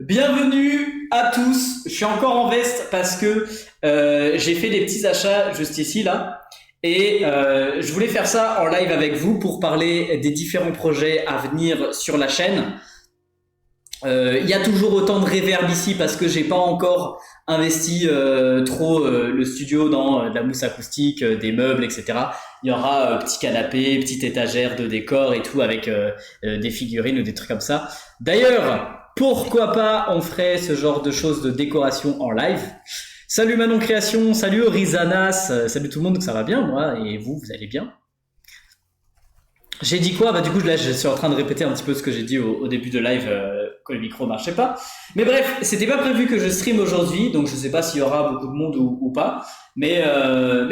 Bienvenue à tous. Je suis encore en veste parce que j'ai fait des petits achats juste ici là et je voulais faire ça en live avec vous pour parler des différents projets à venir sur la chaîne. Il y a toujours autant de réverb ici parce que j'ai pas encore investi trop le studio dans de la mousse acoustique, des meubles, etc. Il y aura petit canapé, petite étagère de décor et tout avec des figurines ou des trucs comme ça. D'ailleurs, pourquoi pas on ferait ce genre de choses de décoration en live. Salut Manon Création, salut Rizanas, salut tout le monde, ça va bien moi et vous allez bien? J'ai dit quoi? Bah du coup là je suis en train de répéter un petit peu ce que j'ai dit au début de live quand le micro marchait pas. Mais bref, c'était pas prévu que je stream aujourd'hui, donc je sais pas s'il y aura beaucoup de monde ou pas. Mais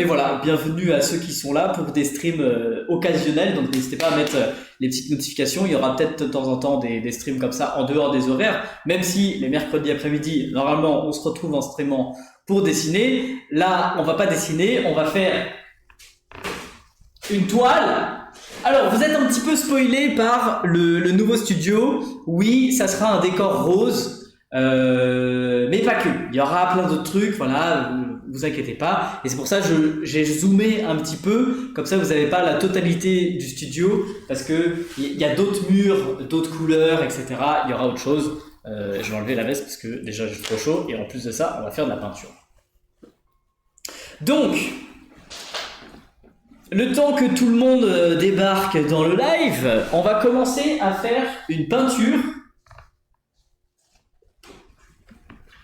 voilà, bienvenue à ceux qui sont là pour des streams occasionnels. Donc n'hésitez pas à mettre les petites notifications. Il y aura peut-être de temps en temps des streams comme ça en dehors des horaires. Même si les mercredis après-midi, normalement on se retrouve en streamant pour dessiner. Là, on va pas dessiner, on va faire une toile. Alors, vous êtes un petit peu spoilé par le nouveau studio. Oui, ça sera un décor rose, mais pas que. Il y aura plein d'autres trucs, voilà, vous inquiétez pas. Et c'est pour ça que j'ai zoomé un petit peu, comme ça vous n'avez pas la totalité du studio, parce que il y a d'autres murs, d'autres couleurs, etc. Il y aura autre chose. Je vais enlever la veste parce que déjà j'ai trop chaud, et en plus de ça, on va faire de la peinture. Donc, le temps que tout le monde débarque dans le live, on va commencer à faire une peinture.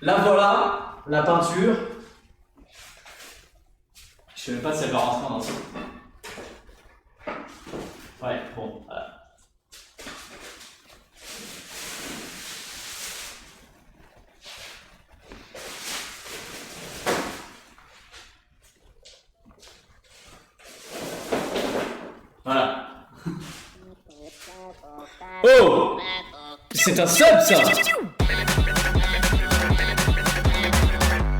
Là voilà, la peinture. Je sais même pas si elle va rentrer en dessous. Ouais, bon, voilà. Voilà. Oh! C'est un sub ça!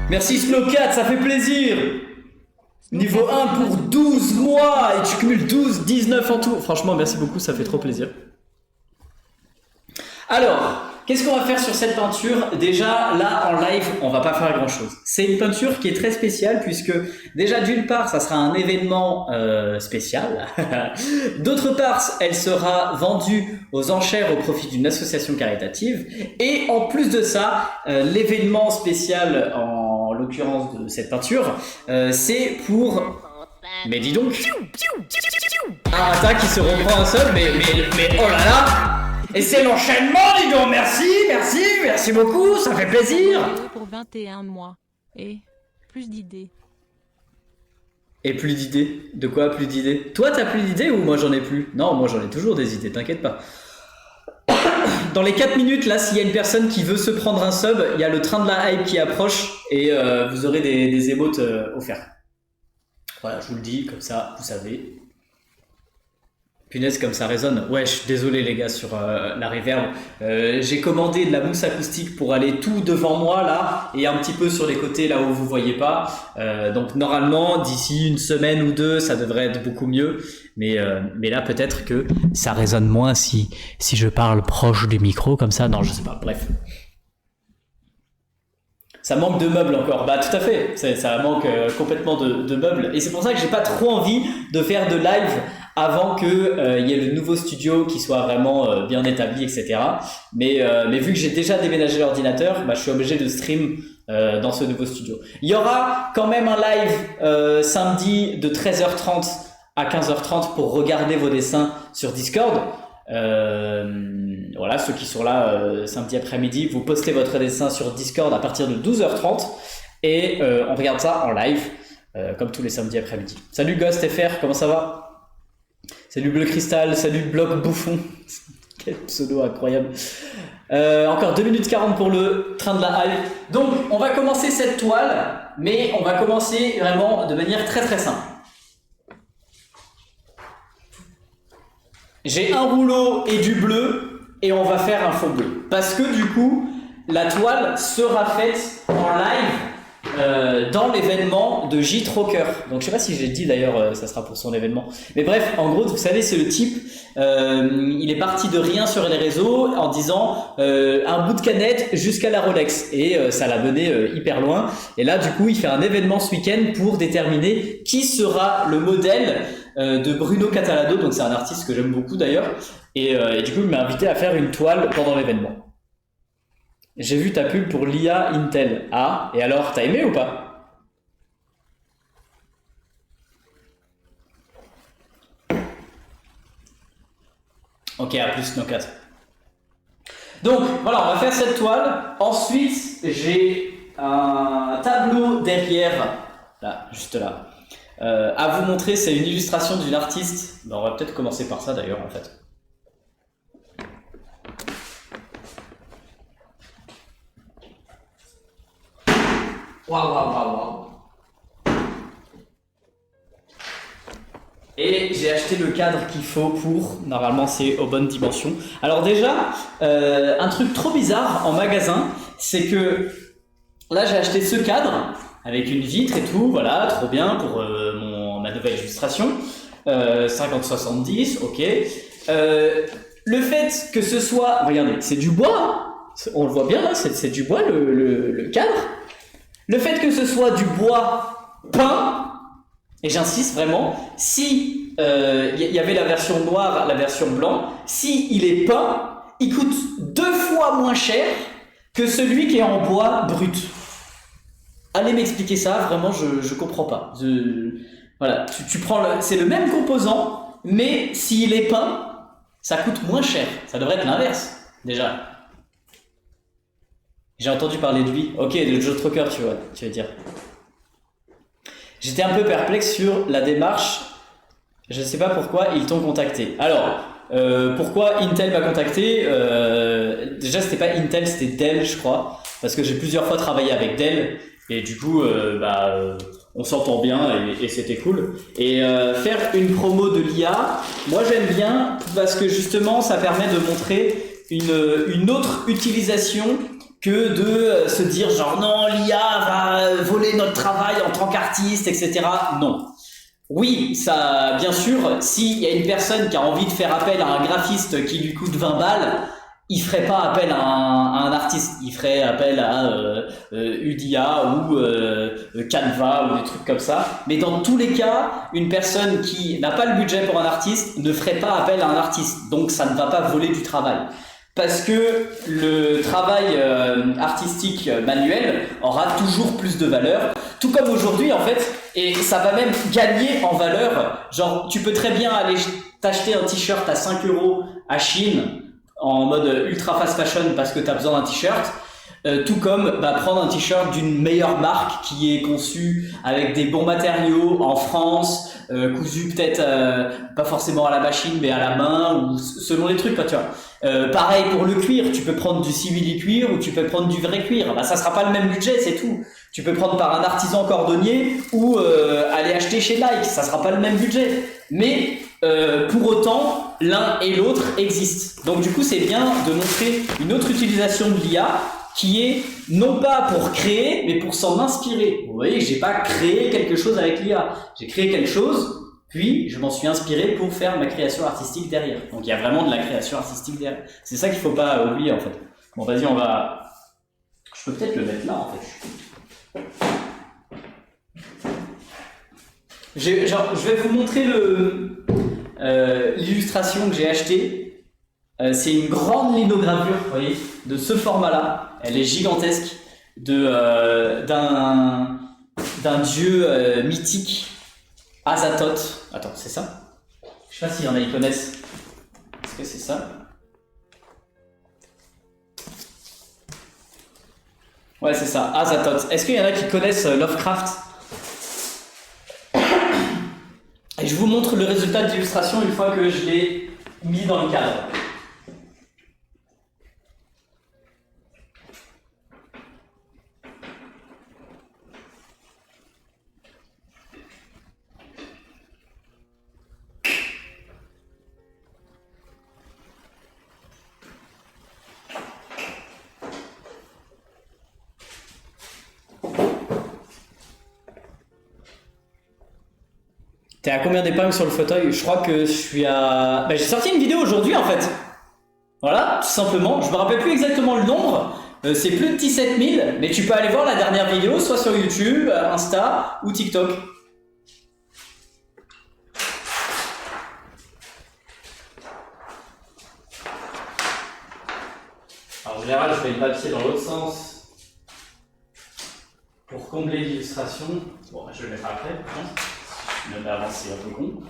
Merci Slowcat, ça fait plaisir! Niveau 1 pour 12 mois et tu cumules 12, 19 en tout. Franchement, merci beaucoup, ça fait trop plaisir. Alors, qu'est-ce qu'on va faire sur cette peinture? Déjà, là, en live, on va pas faire grand-chose. C'est une peinture qui est très spéciale puisque, déjà, d'une part, ça sera un événement spécial. D'autre part, elle sera vendue aux enchères au profit d'une association caritative. Et en plus de ça, l'événement spécial, en l'occurrence de cette peinture, c'est pour... Mais dis donc, un attaque qui se reprend un seul, mais oh là là! Et c'est l'enchaînement, dis donc, merci beaucoup, ça fait plaisir. Pour 21 mois. Et plus d'idées. Et plus d'idées? De quoi plus d'idées? Toi t'as plus d'idées ou moi j'en ai plus? Non, moi j'en ai toujours des idées, t'inquiète pas. Dans les 4 minutes, là, s'il y a une personne qui veut se prendre un sub, il y a le train de la hype qui approche et vous aurez des émotes offertes. Voilà, je vous le dis, comme ça, vous savez. Punaise, comme ça résonne. Ouais, je suis désolé les gars sur la reverb. J'ai commandé de la mousse acoustique pour aller tout devant moi là et un petit peu sur les côtés là où vous voyez pas. Donc normalement, d'ici une semaine ou deux, ça devrait être beaucoup mieux. Mais là, peut-être que ça résonne moins si je parle proche du micro comme ça. Non, je sais pas. Bref. Ça manque de meubles encore. Bah tout à fait. Ça manque complètement de meubles. Et c'est pour ça que j'ai pas trop envie de faire de live avant que y ait le nouveau studio qui soit vraiment bien établi, etc. Mais vu que j'ai déjà déménagé l'ordinateur, bah, je suis obligé de stream dans ce nouveau studio. Il y aura quand même un live samedi de 13h30 à 15h30 pour regarder vos dessins sur Discord. Voilà, ceux qui sont là samedi après-midi, vous postez votre dessin sur Discord à partir de 12h30 et on regarde ça en live comme tous les samedis après-midi. Salut Ghost FR, comment ça va? Salut Bleu Cristal, salut Bloc Bouffon. Quel pseudo incroyable. Encore 2 minutes 40 pour le train de la hype. Donc on va commencer cette toile, mais on va commencer vraiment de manière très très simple. J'ai un rouleau et du bleu et on va faire un faux bleu. Parce que du coup, la toile sera faite en live dans l'événement de J. Trocker. Donc je sais pas si j'ai dit d'ailleurs, ça sera pour son événement. Mais bref, en gros, vous savez, c'est le type, il est parti de rien sur les réseaux en disant un bout de canette jusqu'à la Rolex. Et ça l'a mené hyper loin. Et là, du coup, il fait un événement ce week-end pour déterminer qui sera le modèle de Bruno Catalado. Donc c'est un artiste que j'aime beaucoup d'ailleurs. Et du coup, il m'a invité à faire une toile pendant l'événement. J'ai vu ta pub pour l'IA Intel. Ah, et alors, t'as aimé ou pas? Ok, à plus, Nocat. Donc, voilà, on va faire cette toile. Ensuite, j'ai un tableau derrière, là, juste là, à vous montrer. C'est une illustration d'une artiste. Ben, on va peut-être commencer par ça d'ailleurs, en fait. Waouh. Et j'ai acheté le cadre qu'il faut pour, normalement c'est aux bonnes dimensions. Alors déjà, un truc trop bizarre en magasin, c'est que là j'ai acheté ce cadre avec une vitre et tout, voilà, trop bien pour ma nouvelle illustration. 50-70, ok. Le fait que ce soit, regardez, c'est du bois, hein, on le voit bien là, c'est du bois le cadre. Le fait que ce soit du bois peint, et j'insiste vraiment, si y avait la version noire, la version blanc, si il est peint, il coûte 2 fois moins cher que celui qui est en bois brut. Allez m'expliquer ça, vraiment je comprends pas. Voilà, tu prends c'est le même composant, mais s'il est peint, ça coûte moins cher. Ça devrait être l'inverse, déjà. J'ai entendu parler de lui. Ok, de Joe Trocker, tu vas dire. J'étais un peu perplexe sur la démarche. Je ne sais pas pourquoi ils t'ont contacté. Alors, pourquoi Intel m'a contacté? Déjà, c'était pas Intel, c'était Dell, je crois. Parce que j'ai plusieurs fois travaillé avec Dell. Et du coup, on s'entend bien et c'était cool. Et faire une promo de l'IA, moi j'aime bien parce que justement, ça permet de montrer une autre utilisation que de se dire genre non, l'IA va voler notre travail en tant qu'artiste, etc. Non. Oui, ça, bien sûr, s'il y a une personne qui a envie de faire appel à un graphiste qui lui coûte 20 balles, il ferait pas appel à un artiste, il ferait appel à Udia ou Canva ou des trucs comme ça. Mais dans tous les cas, une personne qui n'a pas le budget pour un artiste ne ferait pas appel à un artiste. Donc ça ne va pas voler du travail. Parce que le travail artistique manuel aura toujours plus de valeur, tout comme aujourd'hui en fait, et ça va même gagner en valeur. Genre, tu peux très bien aller t'acheter un t-shirt à 5 € à Chine en mode ultra fast fashion parce que tu as besoin d'un t-shirt, tout comme prendre un t-shirt d'une meilleure marque qui est conçu avec des bons matériaux en France, cousu peut-être pas forcément à la machine mais à la main ou selon les trucs quoi, tu vois. Pareil pour le cuir, tu peux prendre du simili-cuir ou tu peux prendre du vrai cuir. Ça sera pas le même budget, c'est tout. Tu peux prendre par un artisan cordonnier ou aller acheter chez Nike, ça sera pas le même budget. Mais pour autant, l'un et l'autre existent. Donc du coup, c'est bien de montrer une autre utilisation de l'IA qui est non pas pour créer, mais pour s'en inspirer. Vous voyez, j'ai pas créé quelque chose avec l'IA. J'ai créé quelque chose, puis je m'en suis inspiré pour faire ma création artistique derrière. Donc il y a vraiment de la création artistique derrière. C'est ça qu'il faut pas oublier en fait. Bon, vas-y, on va... Je peux peut-être le mettre là en fait. Je vais vous montrer l'illustration que j'ai achetée. C'est une grande linogravure, vous voyez, de ce format-là. Elle est gigantesque, d'un dieu mythique, Azathoth. Attends, c'est ça? Je sais pas s'il y en a qui connaissent. Est-ce que c'est ça? Ouais, c'est ça, Azathoth. Est-ce qu'il y en a qui connaissent Lovecraft? Et je vous montre le résultat de l'illustration une fois que je l'ai mis dans le cadre. T'es à combien d'épingles sur le fauteuil? Je crois que je suis à... Bah, j'ai sorti une vidéo aujourd'hui en fait. Voilà, tout simplement. Je me rappelle plus exactement le nombre. C'est plus de 17 000, mais tu peux aller voir la dernière vidéo, soit sur YouTube, Insta ou TikTok. Alors, en général, je mets le papier dans l'autre sens pour combler l'illustration. Bon, je le mettrai après, je pense. Si je le mets avant, c'est un peu con.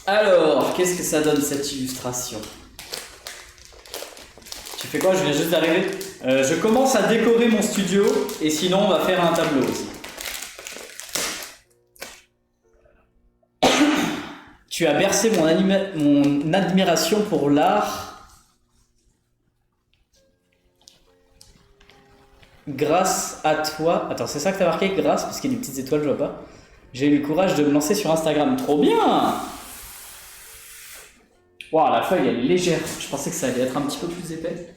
Alors, qu'est-ce que ça donne cette illustration? Tu fais quoi? Je viens juste d'arriver. Je commence à décorer mon studio et sinon on va faire un tableau aussi. Tu as bercé mon admiration pour l'art grâce à toi. Attends, c'est ça que t'as marqué? Grâce, parce qu'il y a des petites étoiles, je vois pas. J'ai eu le courage de me lancer sur Instagram. Trop bien! Wow, la feuille elle est légère. Je pensais que ça allait être un petit peu plus épais.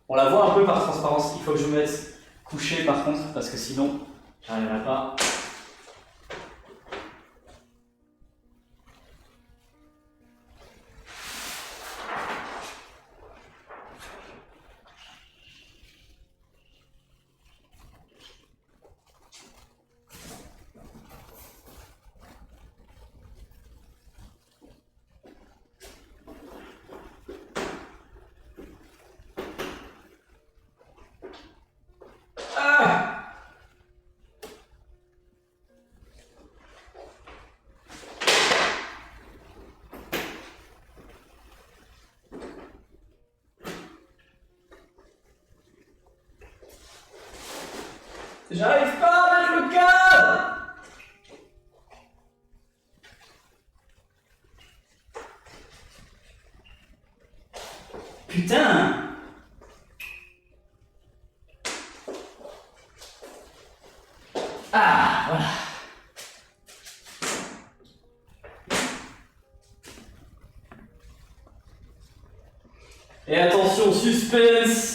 On la voit un peu par transparence. Il faut que je me mette couché par contre, parce que sinon, j'arriverai pas. J'arrive pas à mettre le cadre! Putain! Ah, voilà. Et attention, suspense!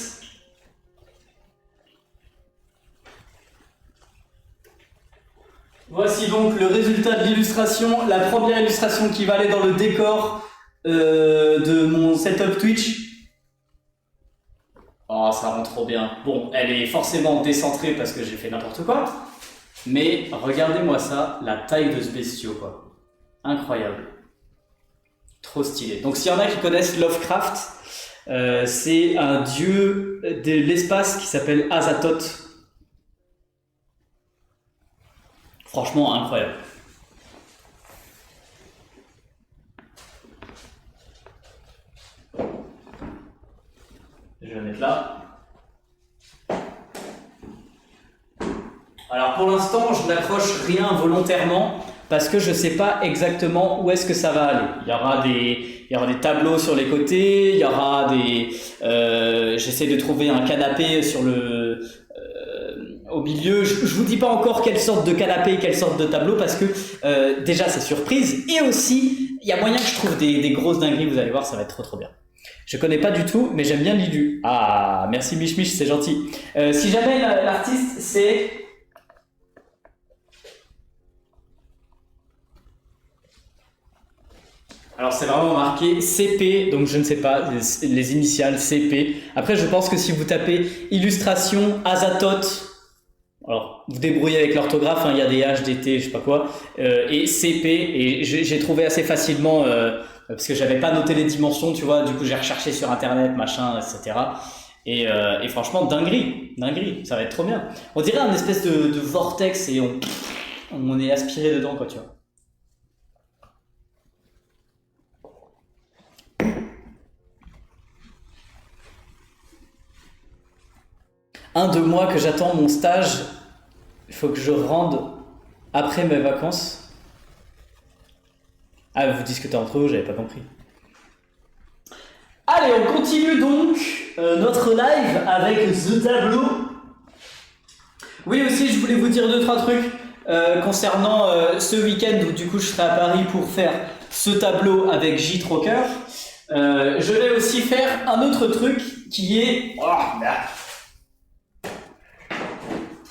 Voici donc le résultat de l'illustration, la première illustration qui va aller dans le décor de mon setup Twitch. Oh, ça rend trop bien. Bon, elle est forcément décentrée parce que j'ai fait n'importe quoi. Mais regardez-moi ça, la taille de ce bestiau, quoi. Incroyable. Trop stylé. Donc s'il y en a qui connaissent Lovecraft, c'est un dieu de l'espace qui s'appelle Azathoth. Franchement incroyable. Je vais la mettre là. Alors pour l'instant, je n'accroche rien volontairement parce que je ne sais pas exactement où est-ce que ça va aller. Il y aura des tableaux sur les côtés, il y aura des... j'essaie de trouver un canapé sur au milieu. Je vous dis pas encore quelle sorte de canapé, quelle sorte de tableau parce que déjà c'est surprise et aussi il y a moyen que je trouve des grosses dingueries, vous allez voir, ça va être trop bien. Je connais pas du tout, mais j'aime bien l'illu. Ah, merci Mich Mich, c'est gentil. Si jamais l'artiste c'est... Alors c'est vraiment marqué CP, donc je ne sais pas, les initiales CP. Après je pense que si vous tapez illustration Azathoth, alors vous débrouillez avec l'orthographe, hein, il y a des H, des T, je sais pas quoi, et CP, et j'ai trouvé assez facilement, parce que j'avais pas noté les dimensions, tu vois, du coup j'ai recherché sur internet, machin, etc. Et franchement, dinguerie, ça va être trop bien. On dirait un espèce de vortex et on est aspiré dedans, quoi, tu vois. Un de moi que j'attends mon stage, il faut que je rende après mes vacances. Ah, vous discutez entre vous, j'avais pas compris. Allez, on continue donc notre live avec The Tableau. Oui, aussi, je voulais vous dire 2-3 trucs. concernant ce week-end où du coup je serai à Paris pour faire ce tableau avec J. Trocker. Je vais aussi faire un autre truc qui est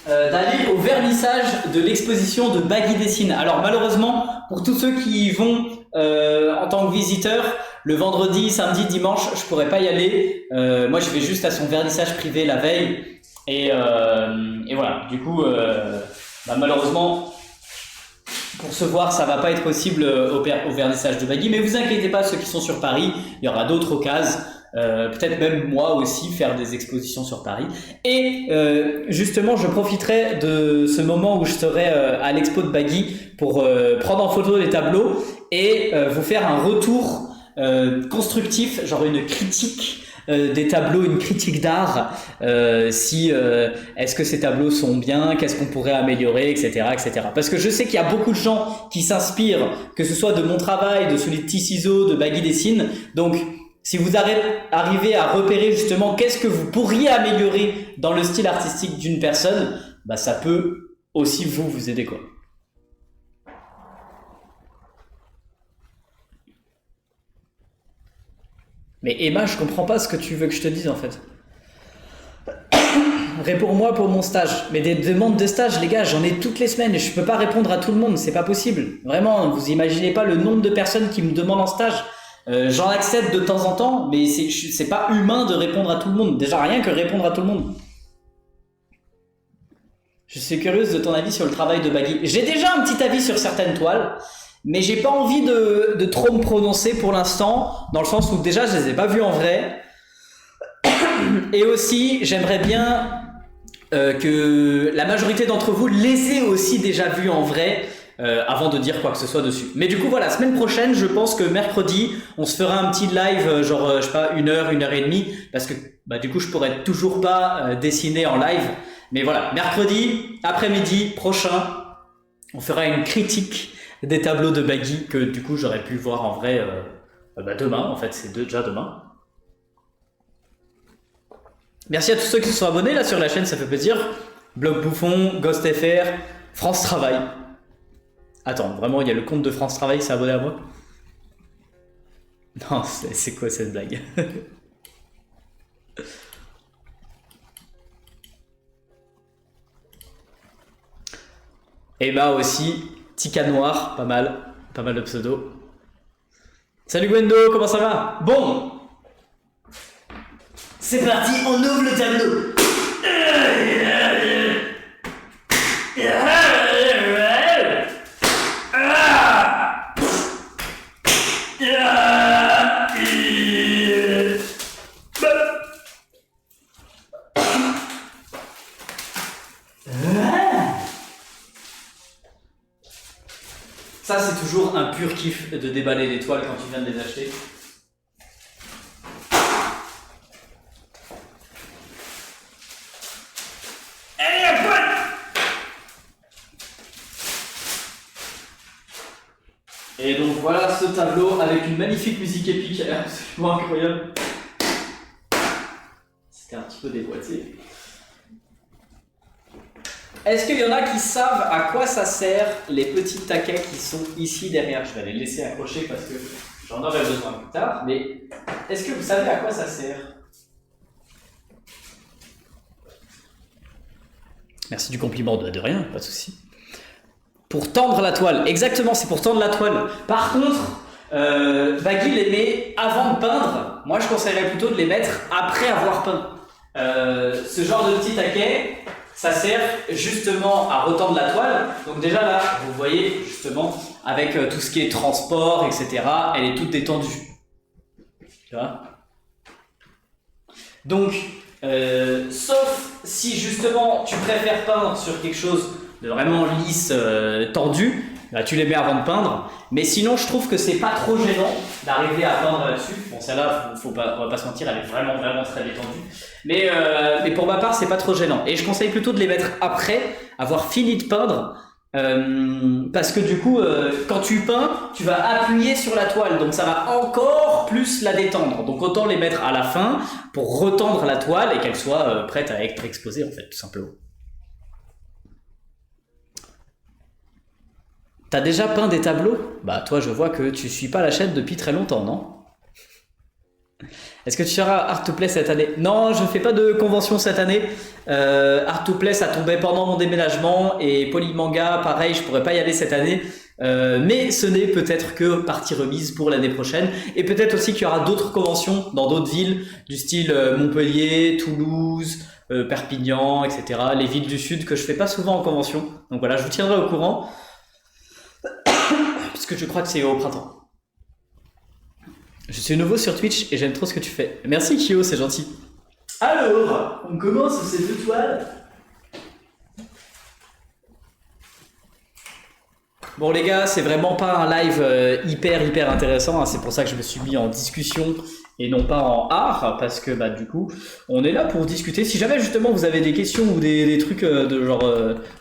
d'aller au vernissage de l'exposition de Baggy Dessine. Alors malheureusement, pour tous ceux qui y vont en tant que visiteurs, le vendredi, samedi, dimanche, je pourrais pas y aller. Moi, je vais juste à son vernissage privé la veille. Et voilà, du coup, malheureusement, pour se voir, ça va pas être possible au vernissage de Baggy. Mais vous inquiétez pas, ceux qui sont sur Paris, il y aura d'autres occasions. Peut-être même moi aussi faire des expositions sur Paris. Et justement, je profiterai de ce moment où je serai à l'expo de Baggy pour prendre en photo les tableaux et vous faire un retour constructif, genre une critique des tableaux, une critique d'art, est-ce que ces tableaux sont bien, qu'est-ce qu'on pourrait améliorer, etc., etc. Parce que je sais qu'il y a beaucoup de gens qui s'inspirent, que ce soit de mon travail, de celui de T-Ciseaux, de Baggy Dessine. Donc, si vous arrivez à repérer justement qu'est-ce que vous pourriez améliorer dans le style artistique d'une personne, ça peut aussi vous aider, quoi. Mais Emma, je comprends pas ce que tu veux que je te dise en fait. Réponds-moi pour mon stage. Mais des demandes de stage, les gars, j'en ai toutes les semaines et je peux pas répondre à tout le monde, c'est pas possible. Vraiment, vous imaginez pas le nombre de personnes qui me demandent en stage. J'en accepte de temps en temps, mais c'est pas humain de répondre à tout le monde. Déjà, rien que répondre à tout le monde. Je suis curieuse de ton avis sur le travail de Baggy. J'ai déjà un petit avis sur certaines toiles, mais j'ai pas envie de trop me prononcer pour l'instant, dans le sens où déjà je les ai pas vues en vrai. Et aussi, j'aimerais bien que la majorité d'entre vous les ait aussi déjà vues en vrai avant de dire quoi que ce soit dessus. Mais du coup, voilà, semaine prochaine, je pense que mercredi, on se fera un petit live, genre, je sais pas, 1h et demie, parce que du coup, je pourrais toujours pas dessiner en live. Mais voilà, mercredi, après-midi prochain, on fera une critique des tableaux de Baggy que du coup j'aurais pu voir en vrai demain, en fait c'est déjà demain. Merci à tous ceux qui se sont abonnés là sur la chaîne, ça fait plaisir. Blog Bouffon, Ghost FR, France Travail. Attends, vraiment il y a le compte de France Travail qui s'est abonné à moi? Non, c'est quoi cette blague? Emma aussi, Tika Noir, pas mal de pseudos. Salut Gwendo, comment ça va? Bon, c'est parti, on ouvre le tableau. Ça, c'est toujours un pur kiff de déballer les toiles quand tu viens de les acheter. Allez, à poil! Et donc voilà ce tableau avec une magnifique musique épique, absolument incroyable. C'était un petit peu déboîté. Est-ce qu'il y en a qui savent à quoi ça sert les petits taquets qui sont ici derrière? Je vais les laisser accrocher parce que j'en aurai besoin plus tard, mais est-ce que vous savez à quoi ça sert? Merci du compliment, de rien, pas de souci. Pour tendre la toile, exactement, c'est pour tendre la toile. Par contre, Baggy les met avant de peindre. Moi, je conseillerais plutôt de les mettre après avoir peint. Ce genre de petit taquet, ça sert justement à retendre la toile. Donc déjà là, vous voyez justement avec tout ce qui est transport, etc. Elle est toute détendue. Tu vois? Donc, sauf si justement tu préfères peindre sur quelque chose de vraiment lisse, tendu, tu les mets avant de peindre. Mais sinon, je trouve que c'est pas trop gênant d'arriver à peindre là-dessus. Bon, celle-là, on va pas se mentir, elle est vraiment très détendue. Mais pour ma part, c'est pas trop gênant. Et je conseille plutôt de les mettre après avoir fini de peindre. Parce que du coup, quand tu peins, tu vas appuyer sur la toile. Donc ça va encore plus la détendre. Donc autant les mettre à la fin pour retendre la toile et qu'elle soit prête à être exposée, en fait, tout simplement. T'as déjà peint des tableaux? Bah toi je vois que tu suis pas la chaîne depuis très longtemps, non? Est-ce que tu seras Art to Play cette année? Non, je fais pas de convention cette année. Art to Play ça tombait pendant mon déménagement et Polymanga pareil je pourrais pas y aller cette année. Mais ce n'est peut-être que partie remise pour l'année prochaine et peut-être aussi qu'il y aura d'autres conventions dans d'autres villes du style Montpellier, Toulouse, Perpignan, etc. Les villes du sud que je fais pas souvent en convention. Donc voilà, je vous tiendrai au courant puisque je crois que c'est au printemps. Je suis nouveau sur Twitch et j'aime trop ce que tu fais. Merci Kyo, c'est gentil. Alors, on commence ces deux toiles. Bon les gars, c'est vraiment pas un live hyper intéressant, hein. C'est pour ça que je me suis mis en discussion et non pas en art, parce que bah du coup, on est là pour discuter. Si jamais justement vous avez des questions ou des trucs de genre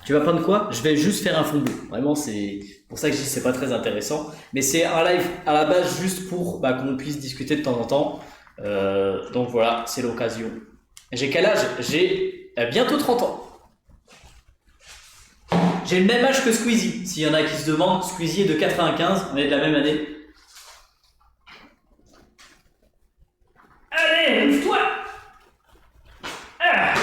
tu vas peindre quoi? Je vais juste faire un fond bleu. Vraiment, c'est pour ça que je dis c'est pas très intéressant. Mais c'est un live à la base juste pour qu'on puisse discuter de temps en temps. Donc voilà, c'est l'occasion. J'ai quel âge? J'ai bientôt 30 ans. J'ai le même âge que Squeezie. S'il y en a qui se demandent, Squeezie est de 95, on est de la même année. Allez, lève-toi! Ah.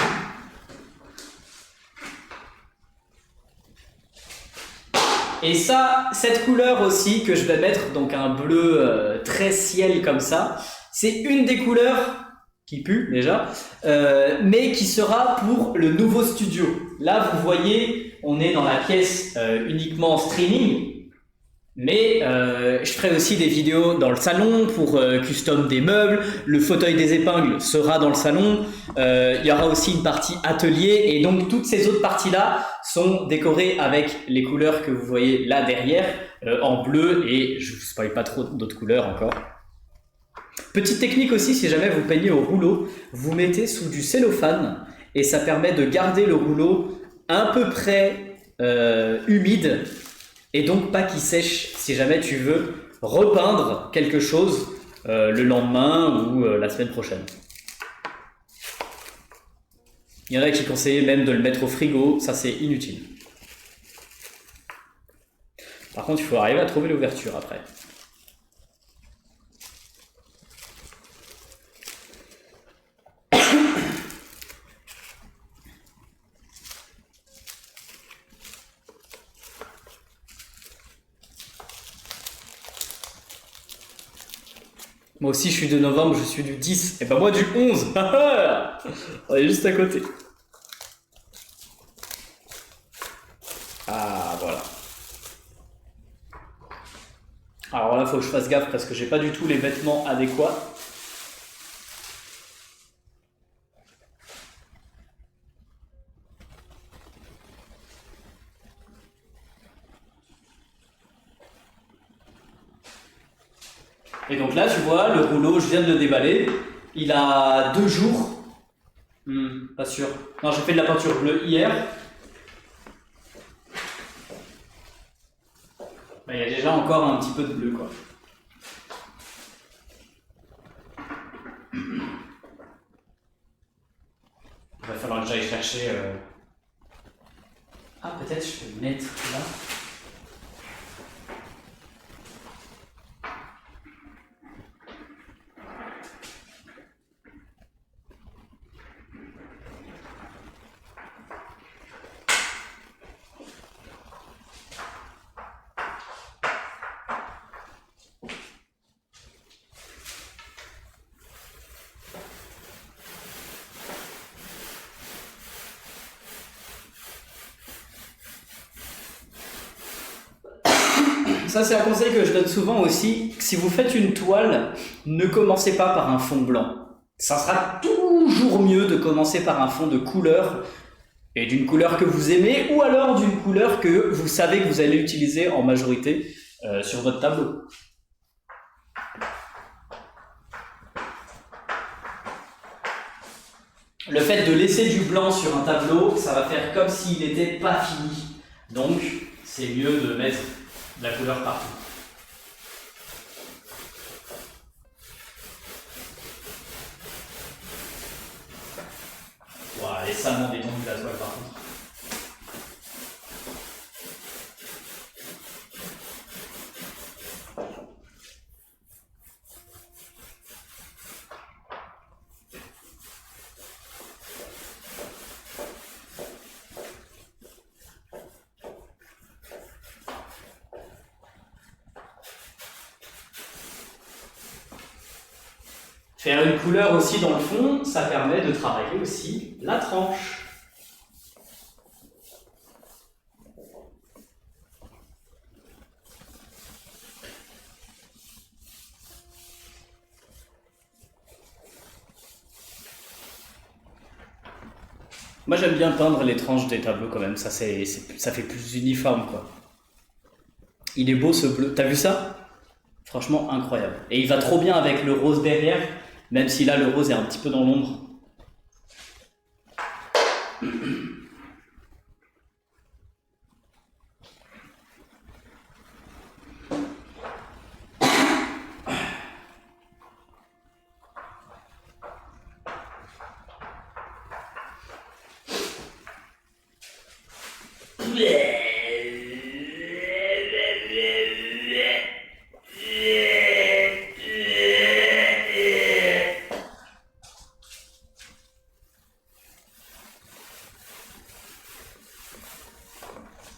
Et ça, cette couleur aussi que je vais mettre, donc un bleu très ciel comme ça, c'est une des couleurs qui pue déjà, mais qui sera pour le nouveau studio. Là, vous voyez, on est dans la pièce uniquement streaming, mais je ferai aussi des vidéos dans le salon pour custom des meubles. Le fauteuil des épingles sera dans le salon. Il y aura aussi une partie atelier, et donc toutes ces autres parties-là sont décorées avec les couleurs que vous voyez là derrière, en bleu, et je vous spoil pas trop d'autres couleurs encore. Petite technique aussi, si jamais vous peignez au rouleau, vous mettez sous du cellophane et ça permet de garder le rouleau à peu près humide et donc pas qu'il sèche si jamais tu veux repeindre quelque chose le lendemain ou la semaine prochaine. Il y en a qui conseillaient même de le mettre au frigo, ça c'est inutile. Par contre, il faut arriver à trouver l'ouverture après. Moi aussi, je suis de novembre, je suis du 10. Et ben moi du 11. On est juste à côté. Ah, voilà. Alors là, il faut que je fasse gaffe parce que j'ai pas du tout les vêtements adéquats. Et donc là, tu vois, le rouleau, je viens de le déballer. Il a 2 jours. Pas sûr. Non, j'ai fait de la peinture bleue hier. Il y a déjà encore un petit peu de bleu, quoi. Il va falloir que j'aille chercher... Ah, peut-être je peux le mettre là. Ça, c'est un conseil que je donne souvent aussi. Si vous faites une toile, ne commencez pas par un fond blanc. Ça sera toujours mieux de commencer par un fond de couleur, et d'une couleur que vous aimez, ou alors d'une couleur que vous savez que vous allez utiliser en majorité sur votre tableau. Le fait de laisser du blanc sur un tableau, ça va faire comme s'il n'était pas fini. Donc, c'est mieux de mettre de la couleur partout. Wow, elle est salement détendue la toile par contre. Faire une couleur aussi dans le fond, ça permet de travailler aussi la tranche. Moi j'aime bien peindre les tranches des tableaux quand même, ça fait plus uniforme quoi. Il est beau ce bleu, t'as vu ça? Franchement incroyable. Et il va trop bien avec le rose derrière, même si là le rose est un petit peu dans l'ombre.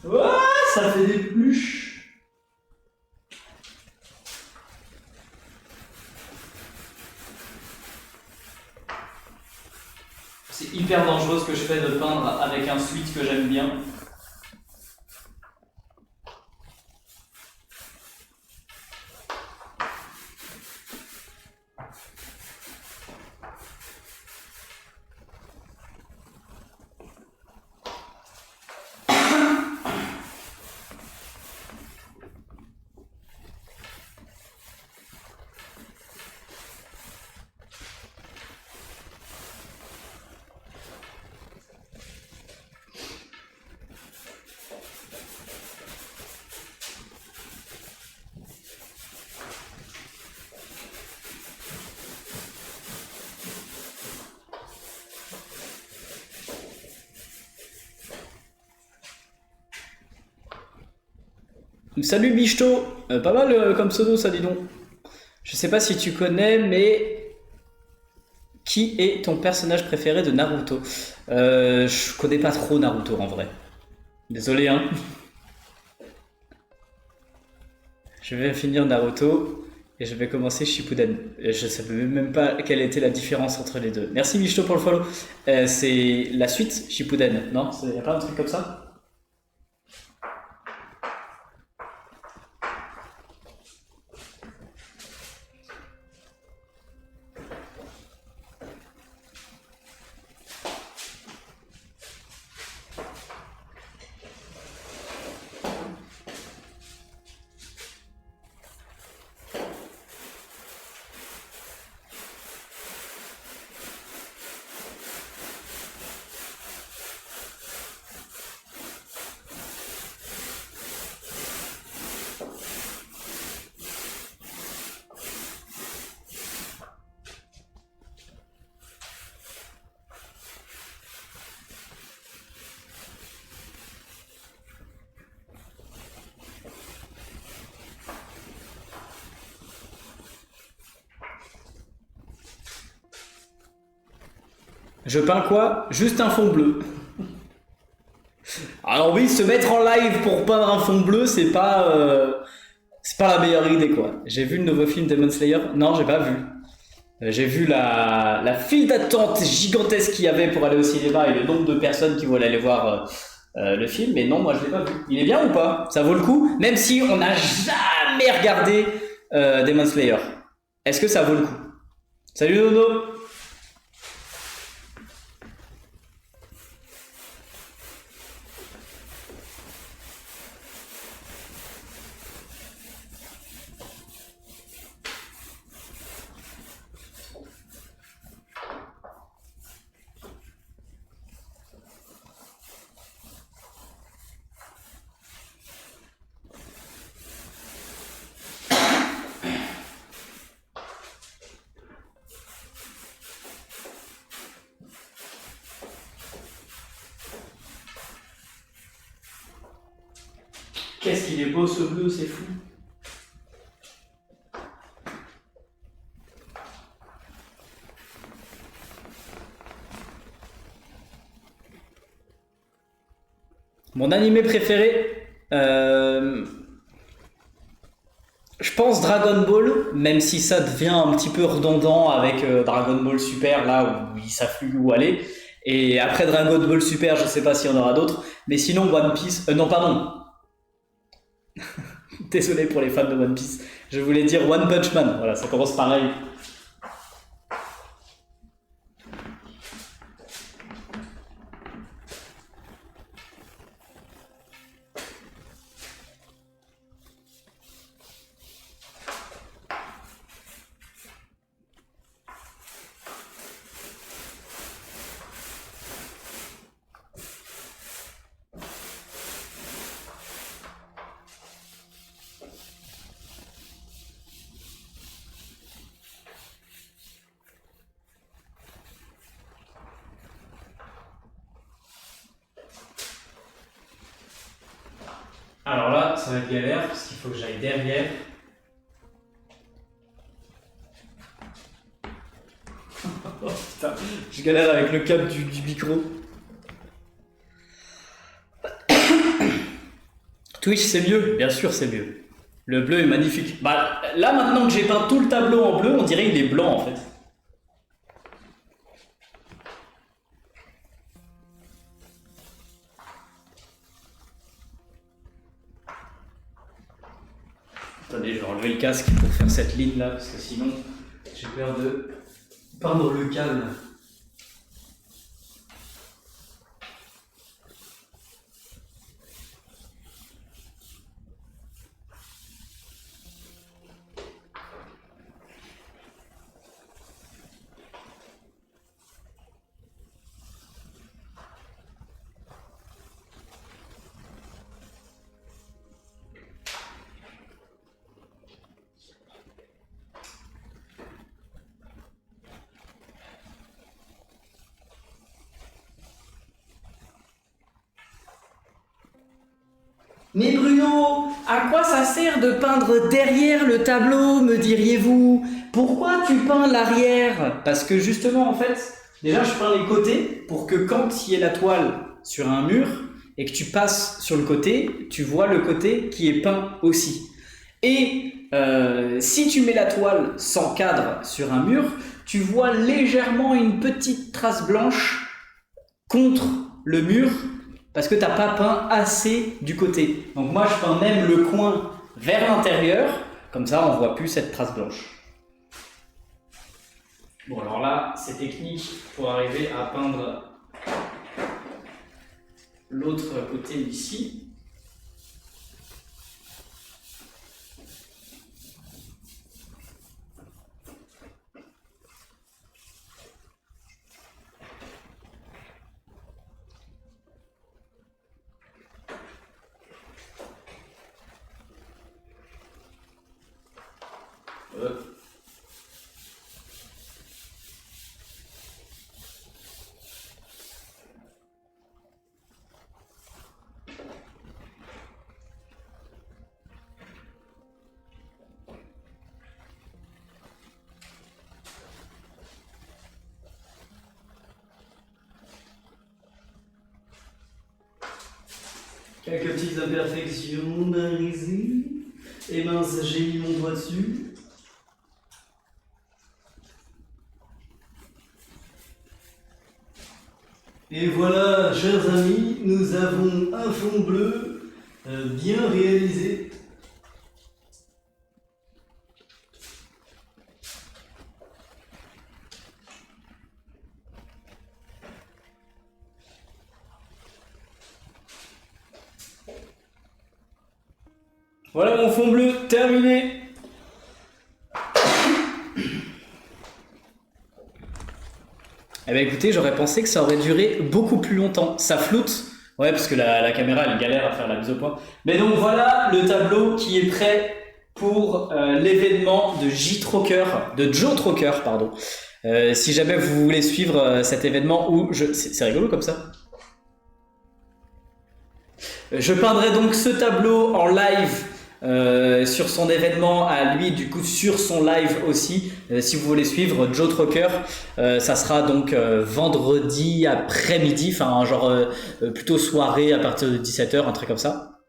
Ouah, ça fait des pluches. C'est hyper dangereux ce que je fais de peindre avec un switch que j'aime bien. Salut Bichto, pas mal comme pseudo ça dis donc. Je sais pas si tu connais, mais qui est ton personnage préféré de Naruto? Je connais pas trop Naruto en vrai. Désolé hein. Je vais finir Naruto et je vais commencer Shippuden. Je savais même pas quelle était la différence entre les deux. Merci Bichto pour le follow. C'est la suite Shippuden, non? Y a pas un truc comme ça? Je peins quoi? Juste un fond bleu. Alors oui, se mettre en live pour peindre un fond bleu, c'est pas la meilleure idée quoi. J'ai vu le nouveau film Demon Slayer. Non, j'ai pas vu. J'ai vu la file d'attente gigantesque qu'il y avait pour aller au cinéma et le nombre de personnes qui voulaient aller voir le film. Mais non, moi je l'ai pas vu. Il est bien ou pas? Ça vaut le coup? Même si on n'a jamais regardé Demon Slayer. Est-ce que ça vaut le coup? Salut Nono! Qu'est-ce qu'il est beau ce bleu, c'est fou. Mon animé préféré, Je pense Dragon Ball, même si ça devient un petit peu redondant avec Dragon Ball Super, là où ils savent plus où aller. Et après Dragon Ball Super, je sais pas s'il y en aura d'autres. Mais sinon, One Piece. Non, pardon. Désolé pour les fans de One Piece. Je voulais dire One Punch Man. Voilà, ça commence pareil. Alors là, ça va être galère parce qu'il faut que j'aille derrière. Oh putain, je galère avec le câble du micro. Twitch, c'est mieux? Bien sûr, c'est mieux. Le bleu est magnifique. Bah, là, maintenant que j'ai peint tout le tableau en bleu, on dirait qu'il est blanc en fait. Attendez, je vais enlever le casque pour faire cette ligne là, parce que sinon, j'ai peur de peindre le calme. Mais Bruno, à quoi ça sert de peindre derrière le tableau, me diriez-vous? Pourquoi tu peins l'arrière? Parce que justement, en fait, déjà je peins les côtés pour que quand il y ait la toile sur un mur et que tu passes sur le côté, tu vois le côté qui est peint aussi. Et si tu mets la toile sans cadre sur un mur, tu vois légèrement une petite trace blanche contre le mur parce que t'as pas peint assez du côté. Donc moi je peins même le coin vers l'intérieur, comme ça on voit plus cette trace blanche. Bon alors là c'est technique pour arriver à peindre l'autre côté ici. Quelques petites imperfections d'un résine. Et mince, j'ai mis mon doigt dessus. Et voilà, chers amis, nous avons un fond bleu bien réalisé. Voilà mon fond bleu terminé. Eh bien écoutez, j'aurais pensé que ça aurait duré beaucoup plus longtemps. Ça floute. Ouais, parce que la caméra elle galère à faire la mise au point. Mais donc voilà le tableau qui est prêt pour l'événement de Joe Trocker, pardon. Si jamais vous voulez suivre cet événement où c'est rigolo comme ça. Je peindrai donc ce tableau en live sur son événement à lui, du coup sur son live aussi. Si vous voulez suivre Joe Trocker, ça sera donc vendredi après-midi, enfin genre plutôt soirée à partir de 17h, un truc comme ça.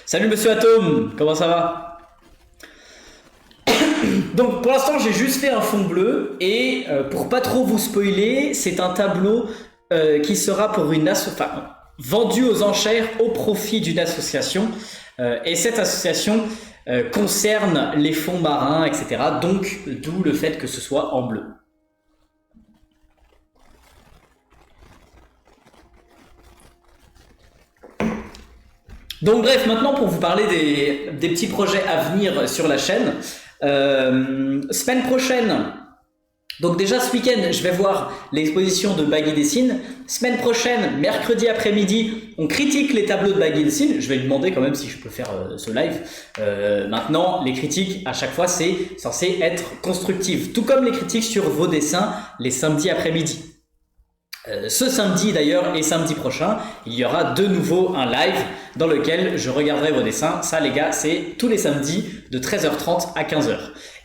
Salut Monsieur Atom, comment ça va? Donc pour l'instant j'ai juste fait un fond bleu et pour pas trop vous spoiler, c'est un tableau qui sera pour vendu aux enchères au profit d'une association et cette association concerne les fonds marins, etc. Donc d'où le fait que ce soit en bleu. Donc bref, maintenant pour vous parler des petits projets à venir sur la chaîne. Semaine prochaine, donc déjà ce week-end, je vais voir l'exposition de Baggy Dessine. Semaine prochaine, mercredi après-midi, on critique les tableaux de Baggy Dessine. Je vais lui demander quand même si je peux faire ce live. Maintenant, les critiques, à chaque fois, c'est censé être constructif. Tout comme les critiques sur vos dessins les samedis après-midi. Ce samedi d'ailleurs et samedi prochain, il y aura de nouveau un live dans lequel je regarderai vos dessins. Ça les gars, c'est tous les samedis de 13h30 à 15h.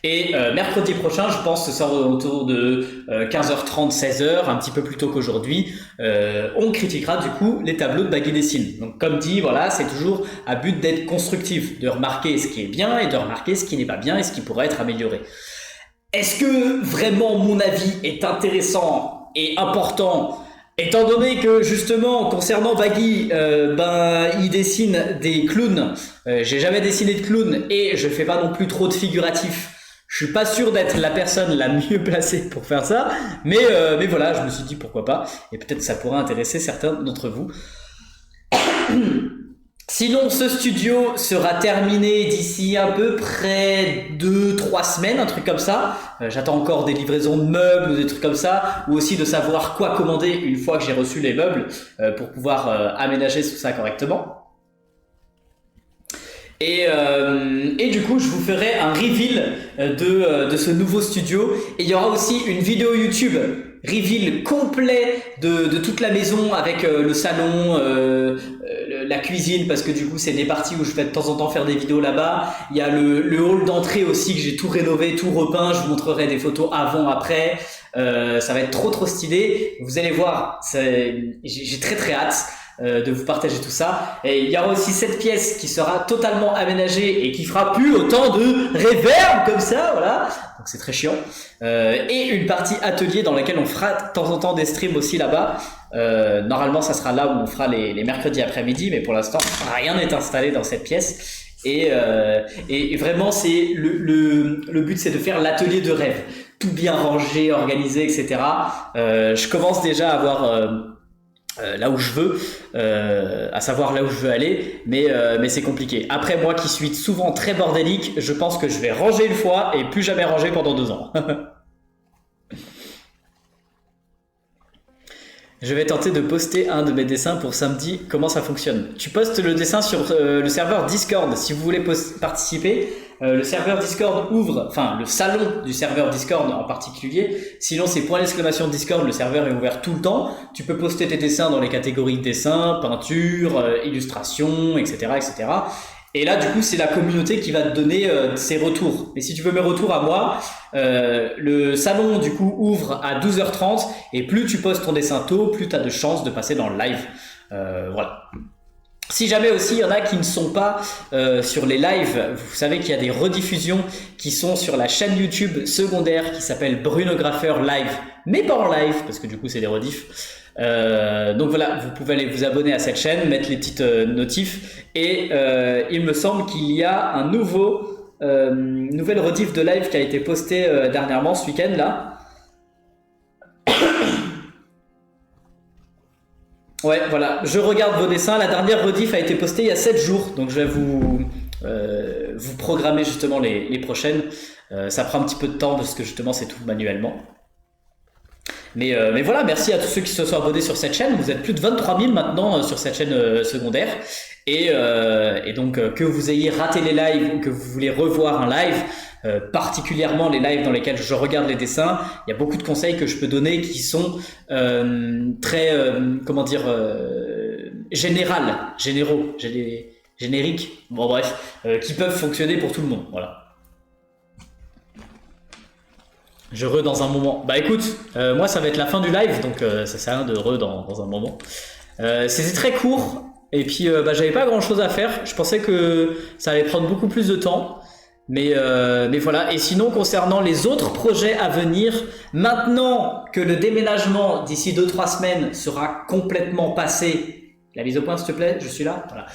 Et mercredi prochain, je pense que ce sera autour de 15h30, 16h, un petit peu plus tôt qu'aujourd'hui. On critiquera du coup les tableaux de Baggy Dessine. Donc comme dit, voilà, c'est toujours à but d'être constructif, de remarquer ce qui est bien et de remarquer ce qui n'est pas bien et ce qui pourrait être amélioré. Est-ce que vraiment mon avis est intéressant et important, étant donné que justement concernant Baggy, il dessine des clowns. J'ai jamais dessiné de clown et je fais pas non plus trop de figuratif. Je suis pas sûr d'être la personne la mieux placée pour faire ça, mais voilà, je me suis dit pourquoi pas, et peut-être ça pourrait intéresser certains d'entre vous. Sinon, ce studio sera terminé d'ici à peu près 2-3 semaines, un truc comme ça. J'attends encore des livraisons de meubles ou des trucs comme ça, ou aussi de savoir quoi commander une fois que j'ai reçu les meubles pour pouvoir aménager tout ça correctement. Et du coup, je vous ferai un reveal de ce nouveau studio. Et il y aura aussi une vidéo YouTube reveal complet de toute la maison avec le salon, la cuisine, parce que du coup c'est des parties où je vais de temps en temps faire des vidéos là-bas. Il y a le hall d'entrée aussi que j'ai tout rénové, tout repeint. Je vous montrerai des photos avant, après. Ça va être trop stylé. Vous allez voir, j'ai très hâte de vous partager tout ça. Et il y aura aussi cette pièce qui sera totalement aménagée et qui fera plus autant de reverb comme ça, voilà. Donc c'est très chiant. Et une partie atelier dans laquelle on fera de temps en temps des streams aussi là-bas. Normalement ça sera là où on fera les mercredis après-midi, mais pour l'instant rien n'est installé dans cette pièce. Et vraiment c'est le but, c'est de faire l'atelier de rêve, tout bien rangé, organisé, etc. Je commence déjà à avoir là où je veux, à savoir là où je veux aller, mais c'est compliqué. Après, moi qui suis souvent très bordélique, je pense que je vais ranger une fois et plus jamais ranger pendant 2 ans. Je vais tenter de poster un de mes dessins pour samedi. Comment ça fonctionne? Tu postes le dessin sur le serveur Discord si vous voulez participer. Le serveur Discord ouvre, enfin le salon du serveur Discord en particulier. Sinon c'est ! Discord, le serveur est ouvert tout le temps. Tu peux poster tes dessins dans les catégories dessin, peinture, illustration, etc., etc. Et là, du coup, c'est la communauté qui va te donner ses retours. Et si tu veux mes retours à moi, le salon, du coup, ouvre à 12h30. Et plus tu postes ton dessin tôt, plus tu as de chances de passer dans le live. Voilà. Si jamais aussi, il y en a qui ne sont pas sur les lives, vous savez qu'il y a des rediffusions qui sont sur la chaîne YouTube secondaire qui s'appelle Bruno Graffer Live, mais pas en live, parce que du coup, c'est des rediffs. Donc voilà, vous pouvez aller vous abonner à cette chaîne, mettre les petites notifs et il me semble qu'il y a un nouvelle rediff de live qui a été postée dernièrement ce week-end là. Ouais, voilà, je regarde vos dessins. La dernière rediff a été postée il y a 7 jours, donc je vais vous programmer justement les prochaines. Ça prend un petit peu de temps parce que justement c'est tout manuellement. Mais voilà, merci à tous ceux qui se sont abonnés sur cette chaîne. Vous êtes plus de 23 000 maintenant sur cette chaîne secondaire. Et donc que vous ayez raté les lives ou que vous voulez revoir un live, particulièrement les lives dans lesquels je regarde les dessins, il y a beaucoup de conseils que je peux donner qui sont très, génériques, bon bref, qui peuvent fonctionner pour tout le monde. Voilà. Je dans un moment. Bah écoute, moi ça va être la fin du live, donc ça sert à rien de dans un moment. C'était très court, et puis j'avais pas grand chose à faire. Je pensais que ça allait prendre beaucoup plus de temps, Mais voilà. Et sinon, concernant les autres projets à venir, maintenant que le déménagement d'ici 2-3 semaines sera complètement passé, la mise au point s'il te plaît, je suis là. Voilà.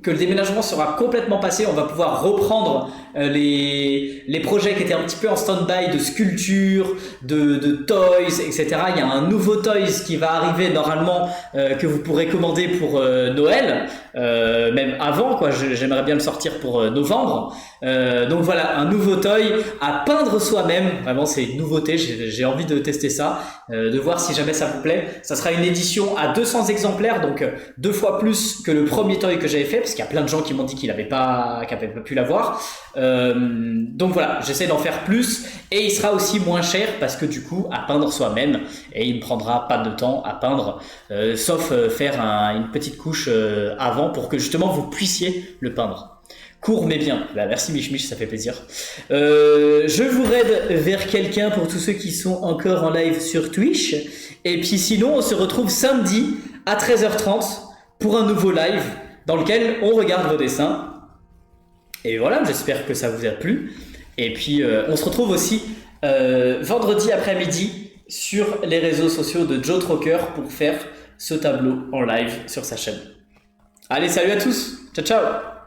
Que le déménagement sera complètement passé, on va pouvoir reprendre les projets qui étaient un petit peu en stand-by de sculpture, de toys, etc. Il y a un nouveau toys qui va arriver normalement que vous pourrez commander pour Noël, même avant quoi. J'aimerais bien le sortir pour novembre. Donc voilà, un nouveau toy à peindre soi-même. Vraiment, c'est une nouveauté. J'ai envie de tester ça, de voir si jamais ça vous plaît. Ça sera une édition à 200 exemplaires, donc 2 fois plus que le premier toy que j'avais fait, parce qu'il y a plein de gens qui m'ont dit qu'ils n'avaient pas pu l'avoir. Donc voilà, j'essaie d'en faire plus et il sera aussi moins cher parce que du coup, à peindre soi-même, et il ne prendra pas de temps à peindre, sauf faire une petite couche avant pour que justement vous puissiez le peindre. Court mais bien. Bah, merci Mich, ça fait plaisir. Je vous raide vers quelqu'un pour tous ceux qui sont encore en live sur Twitch. Et puis sinon, on se retrouve samedi à 13h30 pour un nouveau live dans lequel on regarde vos dessins. Et voilà, j'espère que ça vous a plu. Et puis, on se retrouve aussi vendredi après-midi sur les réseaux sociaux de Joe Trocker pour faire ce tableau en live sur sa chaîne. Allez, salut à tous. Ciao, ciao.